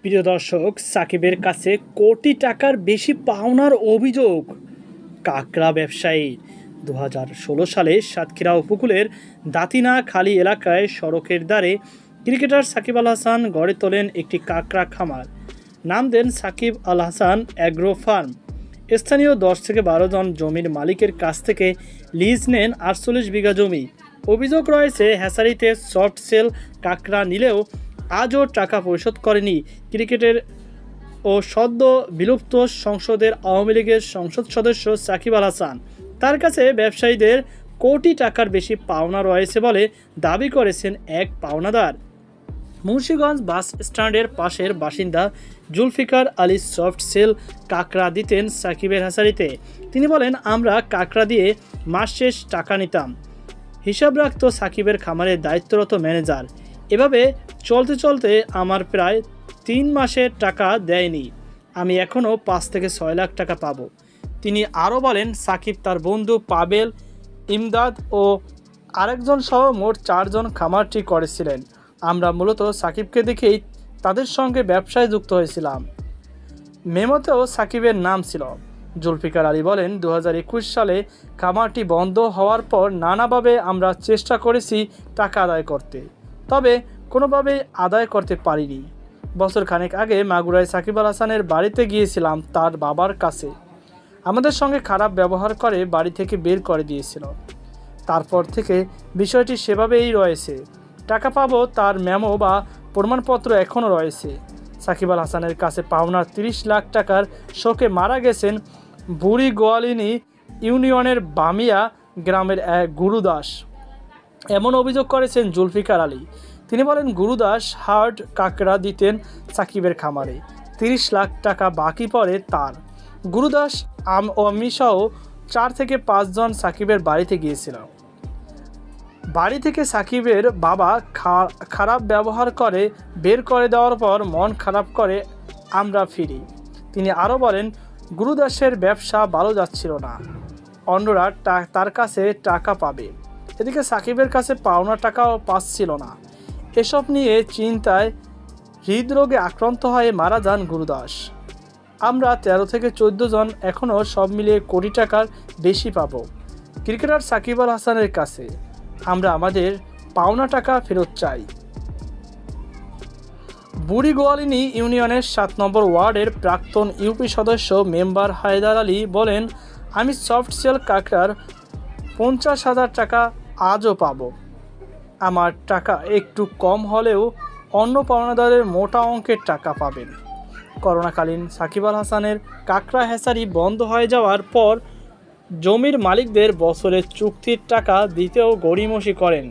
প্রিয় দর্শক, সাকিবের কাছে কোটি টাকার বেশি পাওনার অভিযোগ কাকড়া ব্যবসায়ী। 2016 সালে সাতক্ষীরা উপকূলের দাতিনা খালি এলাকায় সড়কের ধারে ক্রিকেটার সাকিব আল হাসান গড়ে তোলেন একটি কাকড়া খামার। নাম দেন সাকিব আল হাসান অ্যাগ্রো ফার্ম। স্থানীয় 10 থেকে 12 জন জমির মালিকের কাছ থেকে লিজ নেন 48 বিঘা জমি। অভিযোগ রয়েছে, হ্যাচারিতে সফট সেল কাকড়া নিলেও আজও টাকা পরিশোধ করেনি ক্রিকেটের ও সদ্য বিলুপ্ত সংসদের আওয়ামী লীগের সংসদ সদস্য সাকিব আল হাসান। তার কাছে ব্যবসায়ীদের কোটি টাকার বেশি পাওনা রয়েছে বলে দাবি করেছেন এক পাওনাদার। মুন্সিগঞ্জ বাস স্ট্যান্ডের পাশের বাসিন্দা জুলফিকার আলী সফট সেল কাকড়া দিতেন সাকিবের হ্যাচারিতে। তিনি বলেন, আমরা কাকড়া দিয়ে মাস শেষ টাকা নিতাম। হিসাব রাখত সাকিবের খামারের দায়িত্বরত ম্যানেজার। এভাবে চলতে চলতে আমার প্রায় 3 মাসের টাকা দেয়নি। আমি এখনও 5 থেকে 6 লাখ টাকা পাবো। তিনি আরও বলেন, সাকিব তার বন্ধু পাবেল, ইমদাদ ও আরেকজন সহ মোট 4 জন খামারটি করেছিলেন। আমরা মূলত সাকিবকে দেখেই তাদের সঙ্গে ব্যবসায় যুক্ত হয়েছিলাম। মেমোতেও সাকিবের নাম ছিল। জুলফিকার আলী বলেন, 2021 সালে খামারটি বন্ধ হওয়ার পর নানাভাবে আমরা চেষ্টা করেছি টাকা আদায় করতে, তবে কোনোভাবেই আদায় করতে পারিনি। বছর খানেক আগে মাগুরায় সাকিব আল হাসানের বাড়িতে গিয়েছিলাম তার বাবার কাছে। আমাদের সঙ্গে খারাপ ব্যবহার করে বাড়ি থেকে বের করে দিয়েছিল। তারপর থেকে বিষয়টি সেভাবেই রয়েছে। টাকা পাবো তার মেমো বা প্রমাণপত্র এখনও রয়েছে। সাকিব আল হাসানের কাছে পাওনা 30 লাখ টাকার শোকে মারা গেছেন বুড়ি গোয়ালিনী ইউনিয়নের বামিয়া গ্রামের এক গুরুদাস। এমন অভিযোগ করেছেন জুলফিকার আলী। তিনি বলেন, গুরুদাস হার্ড কাকড়া দিতেন সাকিবের খামারে। 30 লাখ টাকা বাকি পড়ে তার। গুরুদাস আমি সহ 4 থেকে 5 জন সাকিবের বাড়িতে গিয়েছিলাম। বাড়ি থেকে সাকিবের বাবা খারাপ ব্যবহার করে বের করে দেওয়ার পর মন খারাপ করে আমরা ফিরি। তিনি আরও বলেন, গুরুদাসের ব্যবসা ভালো যাচ্ছিল না, অন্যরা তার কাছে টাকা পাবে, এদিকে সাকিবের কাছে পাওনা টাকাও পাচ্ছিল না। এসব নিয়ে চিন্তায় হৃদরোগে আক্রান্ত হয়ে মারা যান গুরুদাস। আমরা 13 থেকে 14 জন এখনও সব মিলিয়ে কোটি টাকার বেশি পাব ক্রিকেটার সাকিব আল হাসানের কাছে। আমরা আমাদের পাওনা টাকা ফেরত চাই। বুড়ি গোয়ালিনী ইউনিয়নের 7 নম্বর ওয়ার্ডের প্রাক্তন ইউপি সদস্য মেম্বার হায়দার আলী বলেন, আমি সফট সেল কাকড়ার 50,000 টাকা আজও পাবো। আমার টাকা একটু কম হলেও অন্য পাওনাদারের মোটা অঙ্কের টাকা পাবেন। করোনাকালীন সাকিব আল হাসানের কাকড়া হ্যাচারি বন্ধ হয়ে যাওয়ার পর জমির মালিকদের বছরের চুক্তির টাকা দিতেও গড়িমসি করেন।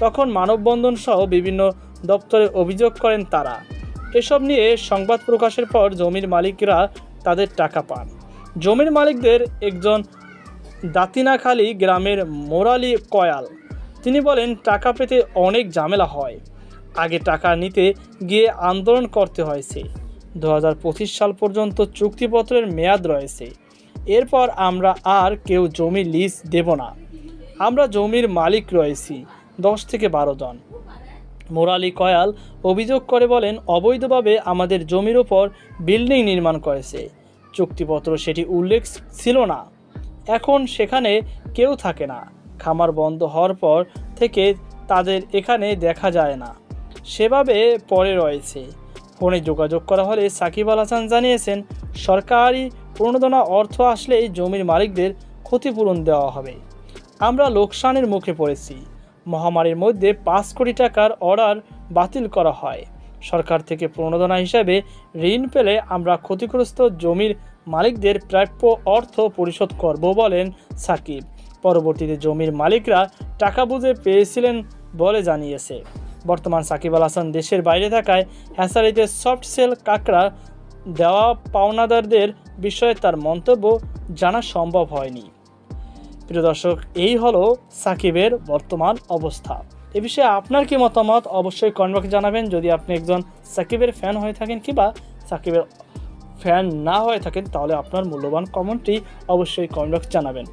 তখন মানববন্ধন সহ বিভিন্ন দপ্তরে অভিযোগ করেন তারা। এসব নিয়ে সংবাদ প্রকাশের পর জমির মালিকরা তাদের টাকা পান। জমির মালিকদের একজন দাতিনাখালী গ্রামের মোরালি কয়াল। তিনি বলেন, টাকা পেতে অনেক ঝামেলা হয়। আগে টাকা নিতে গিয়ে আন্দোলন করতে হয়েছে। 2025 সাল পর্যন্ত চুক্তিপত্রের মেয়াদ রয়েছে। এরপর আমরা আর কেউ জমি লিজ দেব না। আমরা জমির মালিক রয়েছি 10 থেকে 12 জন। মোরালি কয়াল অভিযোগ করে বলেন, অবৈধভাবে আমাদের জমির ওপর বিল্ডিং নির্মাণ করেছে। চুক্তিপত্র সেটি উল্লেখ ছিল না। এখন সেখানে কেউ থাকে না। খামার বন্ধ হওয়ার পর থেকে তাদের এখানে দেখা যায় না, সেভাবে পড়ে রয়েছে। ফোনে যোগাযোগ করা হলে সাকিব আল হাসান জানিয়েছেন, সরকারি প্রণোদনা অর্থ আসলেই জমির মালিকদের ক্ষতিপূরণ দেওয়া হবে। আমরা লোকসানের মুখে পড়েছি। মহামারীর মধ্যে 5 কোটি টাকার অর্ডার বাতিল করা হয়। সরকার থেকে প্রণোদনা হিসাবে ঋণ পেলে আমরা ক্ষতিগ্রস্ত জমির মালিকদের প্রাপ্য অর্থ পরিশোধ করব বলেন সাকিব। পরবর্তীতে জমির মালিকরা টাকা বুঝে পেয়েছিলেন বলে জানিয়েছে। বর্তমান সাকিব আল হাসান দেশের বাইরে থাকায় হ্যাচারিতে সফট সেল কাকড়া দেওয়া পাওনাদারদের বিষয়ে তার মন্তব্য জানা সম্ভব হয়নি। প্রিয় দর্শক, এই হলো সাকিবের বর্তমান অবস্থা। এ বিষয়ে আপনার কি মতামত অবশ্যই কমেন্ট বক্সে জানাবেন। যদি আপনি একজন সাকিবের ফ্যান হয়ে থাকেন কিংবা সাকিবের ফ্যান না হয়ে থাকেন, তাহলে আপনার মূল্যবান কমেন্টটি অবশ্যই কমেন্ট বক্সে জানাবেন।